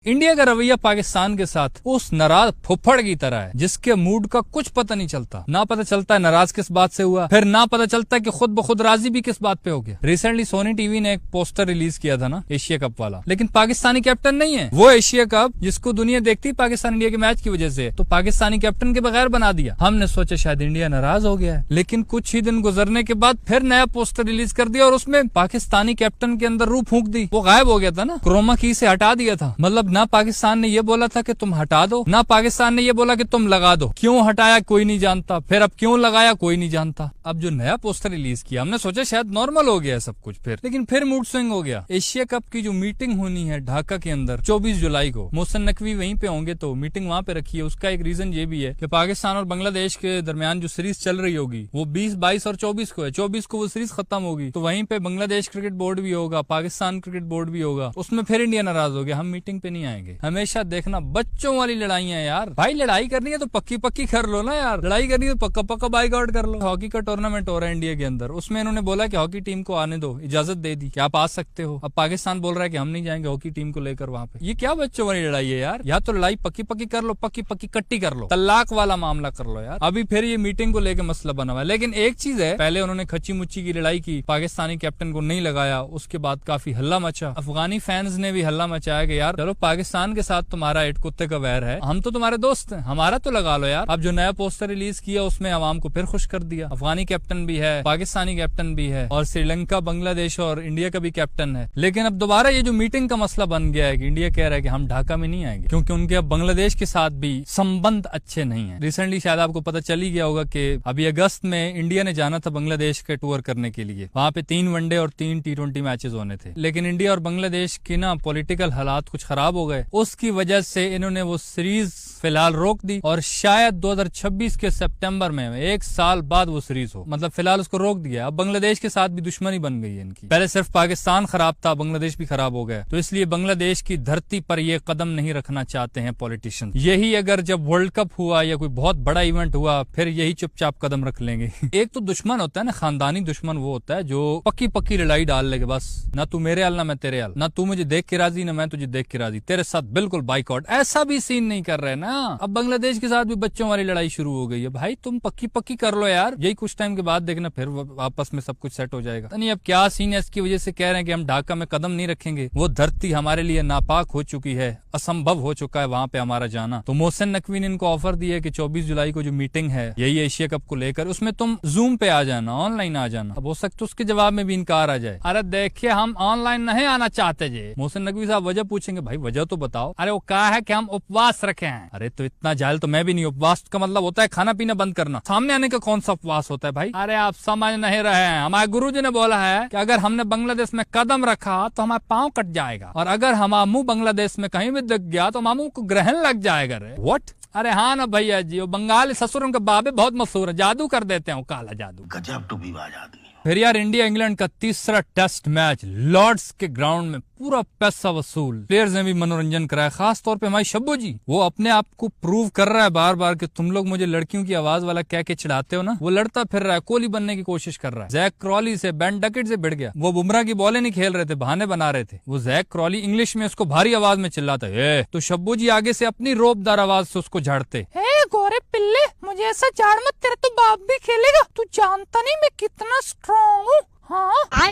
India का रवैया पाकिस्तान के साथ उस नाराज फुफ्फड़ की तरह है जिसके मूड का कुछ पता नहीं चलता। ना पता चलता है नाराज किस बात से हुआ, फिर ना पता चलता है कि खुद ब खुद राजी भी किस बात पे हो गया। रिसेंटली सोनी टीवी ने एक पोस्टर रिलीज किया था ना एशिया कप वाला, लेकिन पाकिस्तानी कैप्टन नहीं है। वो एशिया कप जिसको दुनिया देखती पाकिस्तान इंडिया के मैच की वजह से, तो पाकिस्तानी कैप्टन के बगैर बना दिया। हमने सोचा शायद इंडिया नाराज हो गया है, लेकिन कुछ ही दिन गुजरने के बाद फिर नया पोस्टर रिलीज कर दिया और उसमें पाकिस्तानी कैप्टन के अंदर रूह फूंक दी। वो गायब हो गया था ना, क्रोमा की से हटा दिया था। मतलब ना पाकिस्तान ने ये बोला था कि तुम हटा दो, ना पाकिस्तान ने ये बोला कि तुम लगा दो। क्यों हटाया कोई नहीं जानता, फिर अब क्यों लगाया कोई नहीं जानता। अब जो नया पोस्टर रिलीज किया हमने सोचा शायद नॉर्मल हो गया सब कुछ, लेकिन फिर मूड स्विंग हो गया। एशिया कप की जो मीटिंग होनी है ढाका के अंदर 24 जुलाई को, मोहसिन नकवी वहीं पे होंगे, तो मीटिंग वहां पे रखी है। उसका एक रीजन ये भी है कि पाकिस्तान और बांग्लादेश के दरमियान जो सीरीज चल रही होगी वो 20, 22 और 24 को है। 24 को वो सीरीज खत्म होगी, तो वहीं पे बांग्लादेश क्रिकेट बोर्ड भी होगा, पाकिस्तान क्रिकेट बोर्ड भी होगा। उसमें फिर इंडिया नाराज हो गया, हम मीटिंग पे नहीं आएंगे। हमेशा देखना बच्चों वाली लड़ाइयां यार। भाई लड़ाई करनी है तो पक्की पक्की कर लो ना यार, लड़ाई करनी है तो पक्का पक्का बाइकआउट कर लो। हॉकी का टूर्नामेंट हो रहा है इंडिया के अंदर, उसमें इन्होंने बोला कि हॉकी टीम को आने दो, इजाजत दे दी कि आप आ सकते हो। अब पाकिस्तान बोल रहा है कि हम नहीं जाएंगे हॉकी टीम को लेकर वहां पे। ये क्या बच्चों वाली लड़ाई है यार। या तो लड़ाई पक्की पक्की कर लो, पक्की पक्की कट्टी कर लो, तलाक वाला मामला कर लो यार। अभी फिर ये मीटिंग को लेकर मसला बना हुआ है। लेकिन एक चीज है, पहले उन्होंने खच्ची मुच्ची की लड़ाई की, पाकिस्तानी कैप्टन को नहीं लगाया, उसके बाद काफी हल्ला मचा। अफगानी फैंस ने भी हल्ला मचाया कि यार चलो पाकिस्तान के साथ तुम्हारा एट कुत्ते का वैर है, हम तो तुम्हारे दोस्त हैं, हमारा तो लगा लो यार। अब जो नया पोस्टर रिलीज किया उसमें अवाम को फिर खुश कर दिया। अफगानी कैप्टन भी है, पाकिस्तानी कैप्टन भी है, और श्रीलंका, बांग्लादेश और इंडिया का भी कैप्टन है। लेकिन अब दोबारा ये जो मीटिंग का मसला बन गया है कि इंडिया कह रहा है कि हम ढाका में नहीं आएंगे क्योंकि उनके अब बांग्लादेश के साथ भी संबंध अच्छे नहीं है। रिसेंटली शायद आपको पता चल ही गया होगा कि अभी अगस्त में इंडिया ने जाना था बांग्लादेश के टूर करने के लिए। वहां पे 3 वनडे और 3 T20 मैचेस होने थे, लेकिन इंडिया और बांग्लादेश की ना पॉलिटिकल हालात कुछ खराब हो गए। उसकी वजह से इन्होंने वो सीरीज फिलहाल रोक दी और शायद 2026 के सितंबर में 1 साल बाद वो सीरीज हो, मतलब फिलहाल उसको रोक दिया। अब बांग्लादेश के साथ भी दुश्मनी बन गई है इनकी। पहले सिर्फ पाकिस्तान खराब था, बांग्लादेश भी खराब हो गया, तो इसलिए बांग्लादेश की धरती पर ये कदम नहीं रखना चाहते हैं पॉलिटिशियन। यही अगर जब वर्ल्ड कप हुआ या कोई बहुत बड़ा इवेंट हुआ फिर यही चुपचाप कदम रख लेंगे। एक तो दुश्मन होता है ना, खानदानी दुश्मन, वो होता है जो पक्की पक्की लड़ाई डाल लेगा। बस ना तू मेरे हाल ना मैं तेरे हाल, ना तू मुझे देख के राजी ना मैं तुझे देख के राजी, तेरे साथ बिल्कुल बाइकआउट। ऐसा भी सीन नहीं कर रहे ना। अब बांग्लादेश के साथ भी बच्चों वाली लड़ाई शुरू हो गई है। भाई तुम पक्की पक्की कर लो यार, यही कुछ टाइम के बाद देखना फिर आपस में सब कुछ सेट हो जाएगा। नहीं अब क्या सीन है, इसकी वजह से कह रहे हैं कि हम ढाका में कदम नहीं रखेंगे। वो धरती हमारे लिए नापाक हो चुकी है, असंभव हो चुका है वहां पे हमारा जाना। तो मोहसिन नकवी ने इनको ऑफर दिया कि 24 जुलाई को जो मीटिंग है यही एशिया कप को लेकर, उसमें तुम जूम पे आ जाना, ऑनलाइन आ जाना। अब हो सकता उसके जवाब में भी इनकार आ जाए। अरे देखिए हम ऑनलाइन नहीं आना चाहते जी। मोहसिन नकवी साहब वजह पूछेंगे, भाई वजह तो बताओ। अरे वो कहा है कि हम उपवास रखे हैं। अरे तो इतना जाहिल तो मैं भी नहीं। उपवास का मतलब होता है खाना पीना बंद करना, सामने आने का कौन सा उपवास होता है भाई। अरे आप समझ नहीं रहे हैं, हमारे गुरुजी ने बोला है कि अगर हमने बांग्लादेश में कदम रखा तो हमारा पाँव कट जाएगा, और अगर हमारा मुंह बांग्लादेश में कहीं भी दिख गया तो मामू को ग्रहण लग जाएगा। रे व्हाट? अरे हाँ ना भैया जी, वो बंगाली ससुर उनके बाबे बहुत मशहूर है, जादू कर देते हैं, वो काला जादू। गजब टूबीबाज आदमी। फिर यार इंडिया इंग्लैंड का तीसरा टेस्ट मैच लॉर्ड्स के ग्राउंड में, पूरा पैसा वसूल, प्लेयर्स ने भी मनोरंजन कराया। खास तौर पे हमारी शब्बू जी, वो अपने आप को प्रूव कर रहा है बार बार कि तुम लोग मुझे लड़कियों की आवाज वाला कह के चिढ़ाते हो ना। वो लड़ता फिर रहा है, कोहली बनने की कोशिश कर रहा है। जैक क्रॉली से, बेन डकेट से भिड़ गया। वो बुमराह की बॉलें नहीं खेल रहे थे, बहाने बना रहे थे। वो जैक क्रॉली इंग्लिश में उसको भारी आवाज में चिल्लाता है, तो शब्बू जी आगे से अपनी रोबदार आवाज से उसको झाड़ते। गोरे पिल्ले, मुझे ऐसा झाड़ मत, तेरा तो बाप भी खेलेगा। तू जानता नहीं मैं कितना स्ट्रॉन्ग हूँ। हाँ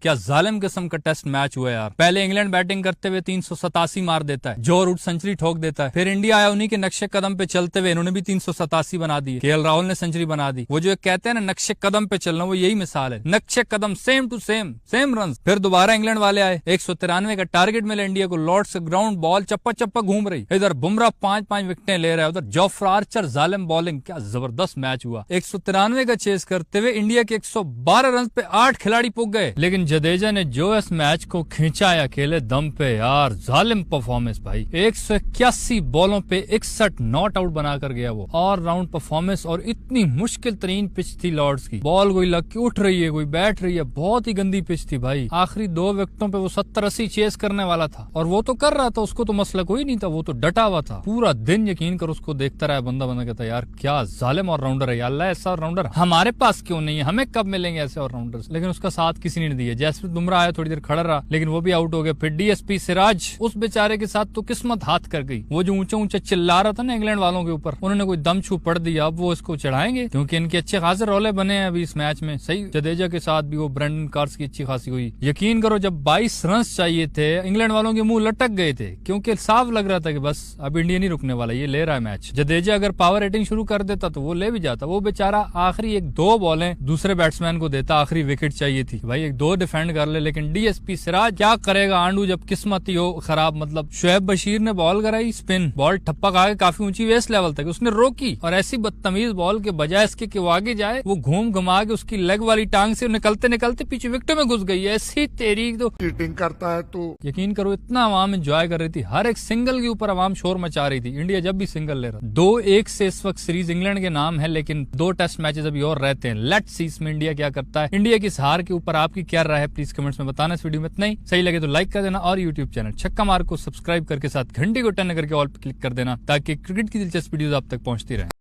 क्या जालिम किस्म का टेस्ट मैच हुआ यार। पहले इंग्लैंड बैटिंग करते हुए 387 मार देता है, जो रूट सेंचुरी ठोक देता है। फिर इंडिया आया, उन्हीं के नक्शे कदम पे चलते हुए इन्होंने भी 387 बना दी। केएल राहुल ने सेंचुरी बना दी। वो जो कहते हैं ना नक्शे कदम पे चलना, वो यही मिसाल है। नक्शे कदम, सेम टू सेम रन। फिर दोबारा इंग्लैंड वाले आए, 193 का टारगेट मिला इंडिया को। लॉर्ड्स ग्राउंड, बॉल चप्पा चप्पा घूम रही, इधर बुमराह 5-5 विकेटें ले रहा है, उधर जोफ्रा आर्चर जालिम बॉलिंग। क्या जबरदस्त मैच हुआ। 193 का चेस करते हुए इंडिया के 112 रन पे 8 खिलाड़ी पुग गए, लेकिन जडेजा ने जो इस मैच को खींचा है अकेले दम पे, यार जालिम परफॉर्मेंस भाई। 181 बॉलों पे 61 नॉट आउट बनाकर गया वो। ऑल राउंड परफॉर्मेंस, और इतनी मुश्किल तरीन पिच थी लॉर्ड्स की। बॉल कोई लग के उठ रही है, कोई बैठ रही है, बहुत ही गंदी पिच थी भाई। आखिरी 2 विकेटों पे वो 70-80 चेस करने वाला था, और वो तो कर रहा था, उसको तो मसला कोई नहीं था, वो तो डटा हुआ था पूरा दिन। यकीन कर उसको देखता रहा बंदा कहता यार क्या जालिम ऑलराउंडर है, अल्लाह ऐसा ऑलराउंडर हमारे पास क्यों नहीं है, हमें कब मिलेंगे ऐसे ऑलराउंडर्स। लेकिन लेकिन उसका साथ किसी ने नहीं दिया। जसप्रीत बुमराह आया, थोड़ी देर खड़ा रहा, लेकिन वो भी आउट हो गया। फिर डीएसपी सिराज, उस बेचारे के साथ तो किस्मत हाथ कर गई। वो जो ऊंचा ऊंचा चिल्ला रहा था ना इंग्लैंड वालों के ऊपर, उन्होंने कोई दम छू पड़ दिया। अब वो इसको चढ़ाएंगे क्योंकि इनके अच्छे खासे रोले बने हैं अभी इस मैच में। सही जडेजा के साथ भी वो ब्रेंडन कार्स की अच्छी खासी हुई। यकीन करो जब 22 रन चाहिए थे, इंग्लैंड वालों के मुंह लटक गए थे क्योंकि साफ लग रहा था कि बस अब इंडिया नहीं रुकने वाला, ये ले रहा है मैच। जडेजा अगर पावर रेटिंग शुरू कर देता तो वो ले भी जाता। वो बेचारा आखिरी 1-2 बॉलें दूसरे बैट्समैन को देता, आखिरी विकेट चाहिए थी भाई, 1-2 डिफेंड कर ले। लेकिन डीएसपी सिराज क्या करेगा आंडू जब किस्मत ही हो खराब। मतलब शुएब बशीर ने बॉल कराई स्पिन, बॉल ठप्पा खा के काफी ऊंची वेस्ट लेवल तक उसने रोकी, और ऐसी बदतमीज बॉल के बजाय इसके कि वो आगे जाए, वो घूम घुमा के उसकी लेग वाली टांग से निकलते निकलते पीछे विकेटों में घुस गई। ऐसी तेरी तो चीटिंग करता है तू। यकीन करो इतना आवाम एंजॉय कर रही थी, हर एक सिंगल के ऊपर आवाम शोर मचा रही थी। इंडिया जब भी सिंगल ले रहा, 2-1 से इस वक्त सीरीज इंग्लैंड के नाम है, लेकिन 2 टेस्ट मैचेस अभी और रहते हैं। लेट्स सी इसमें इंडिया क्या करता है। इंडिया की इस हार के ऊपर आपकी क्या राय है, प्लीज कमेंट्स में बताना। इस वीडियो में इतना ही, सही लगे तो लाइक कर देना और यूट्यूब चैनल छक्का मार को सब्सक्राइब करके साथ घंटी को टर्न करके ऑल पे क्लिक कर देना ताकि क्रिकेट की दिलचस्प वीडियोस आप तक पहुंचती रहे।